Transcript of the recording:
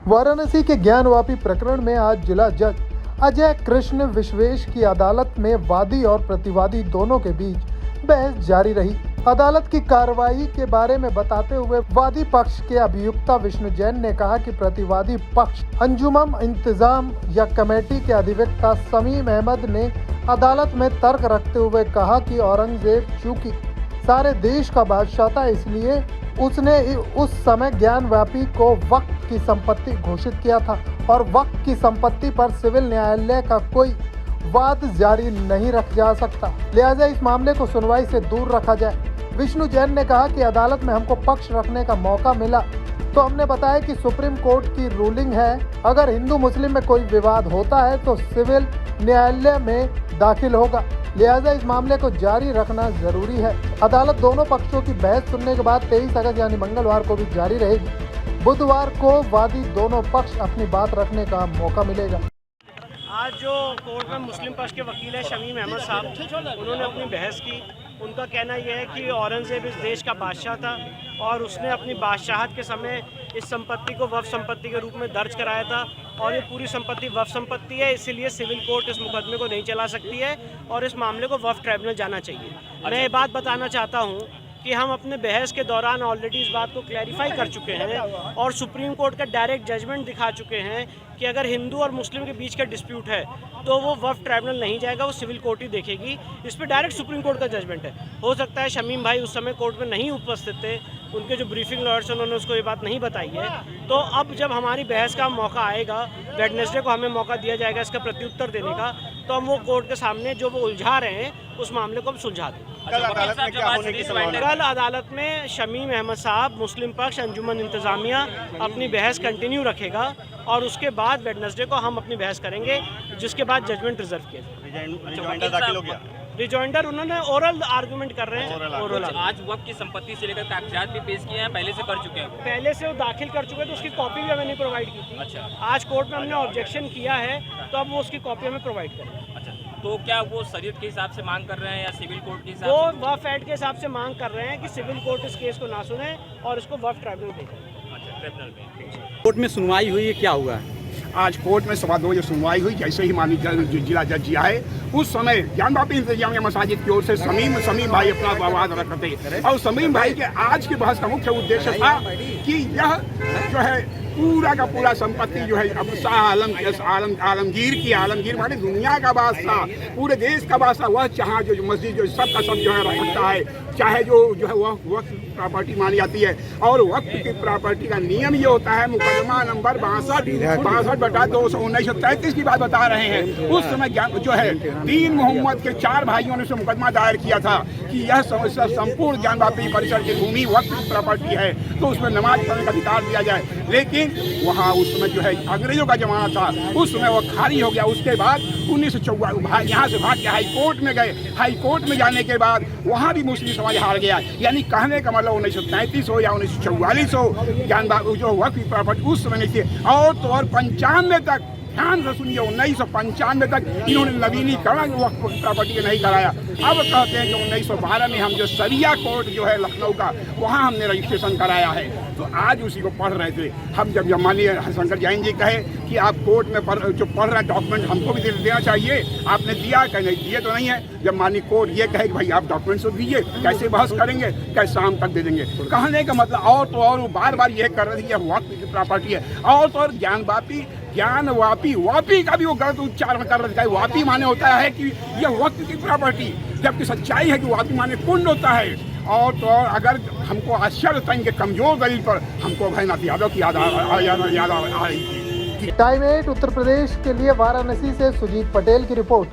वाराणसी के ज्ञानवापी प्रकरण में आज जिला जज अजय कृष्ण विश्वेश की अदालत में वादी और प्रतिवादी दोनों के बीच बहस जारी रही। अदालत की कार्रवाई के बारे में बताते हुए वादी पक्ष के अभियुक्ता विष्णु जैन ने कहा कि प्रतिवादी पक्ष अंजुमन इंतजाम या कमेटी के अधिवक्ता शमीम अहमद ने अदालत में तर्क रखते हुए कहा कि औरंगजेब चूंकि सारे देश का बादशाह था, इसलिए उसने उस समय ज्ञानवापी को वक्त की संपत्ति घोषित किया था और वक्त की संपत्ति पर सिविल न्यायालय का कोई वाद जारी नहीं रखा जा सकता, लिहाजा इस मामले को सुनवाई से दूर रखा जाए। विष्णु जैन ने कहा कि अदालत में हमको पक्ष रखने का मौका मिला तो हमने बताया कि सुप्रीम कोर्ट की रूलिंग है, अगर हिंदू मुस्लिम में कोई विवाद होता है तो सिविल न्यायालय में दाखिल होगा, लिहाजा इस मामले को जारी रखना जरूरी है। अदालत दोनों पक्षों की बहस सुनने के बाद 23 अगस्त यानी मंगलवार को भी जारी रहेगी। बुधवार को वादी दोनों पक्ष अपनी बात रखने का मौका मिलेगा। आज जो कोर्ट में मुस्लिम पक्ष के वकील है शमीम अहमद साहब, उन्होंने अपनी बहस की। उनका कहना यह है कि औरंगजेब इस देश का बादशाह था और उसने अपनी बादशाहत के समय इस संपत्ति को वक्फ संपत्ति के रूप में दर्ज कराया था और ये पूरी संपत्ति वक्फ संपत्ति है, इसीलिए सिविल कोर्ट इस मुकदमे को नहीं चला सकती है और इस मामले को वक्फ ट्राइब्यूनल जाना चाहिए। मैं ये बात बताना चाहता हूँ कि हम अपने बहस के दौरान ऑलरेडी इस बात को क्लैरिफाई कर चुके हैं और सुप्रीम कोर्ट का डायरेक्ट जजमेंट दिखा चुके हैं कि अगर हिंदू और मुस्लिम के बीच का डिस्प्यूट है तो वो वक्फ ट्राइब्यूनल नहीं जाएगा, वो सिविल कोर्ट ही देखेगी। इस पर डायरेक्ट सुप्रीम कोर्ट का जजमेंट है। हो सकता है शमीम भाई उस समय कोर्ट में नहीं उपस्थित थे, उनके जो ब्रीफिंग लॉयर्स उन्होंने उसको ये बात नहीं बताई है। तो अब जब हमारी बहस का मौका आएगा, वेडनेसडे को हमें मौका दिया जाएगा इसका प्रत्युत्तर देने का, तो हम वो कोर्ट के सामने जो वो उलझा रहे हैं उस मामले को हम सुलझा दें। कल अदालत में शमीम अहमद साहब मुस्लिम पक्ष अंजुमन इंतजामिया अपनी बहस कंटिन्यू रखेगा और उसके बाद वेडनेसडे को हम अपनी बहस करेंगे, जिसके बाद जजमेंट रिजर्व किया। रिजॉइंडर उन्होंने ओरल आर्गुमेंट कर रहे हैं। ओरल आज वक्त की संपत्ति से लेकर कागजात भी पेश किए हैं, पहले से कर चुके हैं। पहले से वो दाखिल कर चुके हैं तो उसकी कॉपी भी हमें नहीं प्रोवाइड की थी। अच्छा। आज कोर्ट में हमने ऑब्जेक्शन किया है तो अब वो उसकी कॉपी हमें प्रोवाइड करें। अच्छा, तो क्या वो शरीयत के हिसाब से मांग कर रहे हैं या सिविल कोर्ट के हिसाब वो से? वक्फ एक्ट के हिसाब से मांग कर रहे हैं कि सिविल कोर्ट इस केस को ना सुने और इसको वक्फ ट्राइब्यूनल देखें। अच्छा, ट्रिब्यूनल में कोर्ट में सुनवाई हुई है, क्या हुआ है? आज कोर्ट में 2:15 जो सुनवाई हुई, जैसे ही माननीय जिला जज जी आए उस समय ज्ञानवापी इंतजामिया मसाजिद की ओर से शमीम भाई अपना आवाज रख रहे थे और शमीम भाई के आज की बहस का मुख्य उद्देश्य था कि यह जो है पूरा का पूरा संपत्ति जो है अब आलमगीर माने दुनिया का बादशाह, पूरे देश का बादशाह, वह चाहे जो मस्जिद जो सब का सब जो है रख सकता है, चाहे जो है वह वक्त प्रॉपर्टी मानी जाती है। और वक्त की प्रॉपर्टी का नियम ये होता है, मुकदमा नंबर 62/21933 की बात बता रहे हैं। उस समय जो है 3 मोहम्मद के 4 भाइयों ने मुकदमा दायर किया था कि यह संपूर्ण ज्ञानवापी परिसर की भूमि वक्त की प्रॉपर्टी है तो उसमें नमाज पढ़ने का अधिकार दिया जाए। लेकिन वहाँ उस समय जो है अंग्रेजों का जमाना था, उस समय वह खाली हो गया। उसके बाद 1954 यहाँ से भाग के हाई कोर्ट में गए। हाई कोर्ट में जाने के बाद वहाँ भी मुस्लिम समाज हार गया। यानी कहने का मतलब 1933 हो या 1944 हो, जो वक्त की प्रॉपर्टी उस समय नहीं थी। और तो और 95 तक, ध्यान से सुनिए, 1995 तक इन्होंने नवीनीकरण वक्त प्रॉपर्टी का नहीं कराया। अब कहते हैं कि 1912 में हम जो सरिया कोर्ट जो है लखनऊ का, वहाँ हमने रजिस्ट्रेशन कराया है। तो आज उसी को पढ़ रहे थे हम। जब माननीय शंकर जैन जी कहे कि आप कोर्ट में जो पढ़ रहे डॉक्यूमेंट हमको भी देना चाहिए, आपने दिया क्या? नहीं दिए तो नहीं है। जब माननीय कोर्ट ये कहे कि भाई आप डॉक्यूमेंट्स तो दीजिए, कैसे बहस करेंगे, कैसे शाम तक दे देंगे? कहने का मतलब और तो और वो बार बार ये कर रहे थे कि वक्त की प्रॉपर्टी है। और तो और वापी का भी वो गलत उच्चारण कर रहे थे। वापी माने होता है कि यह वक्त की प्रॉपर्टी, जबकि सच्चाई है कि वापी माने कुंड होता है। और तो और अगर हमको आश्चर्य था इनके कमजोर दलील पर हमको अभयनाथ यादव की याद आ रही थी। टाइम 8 उत्तर प्रदेश के लिए वाराणसी से सुजीत पटेल की रिपोर्ट।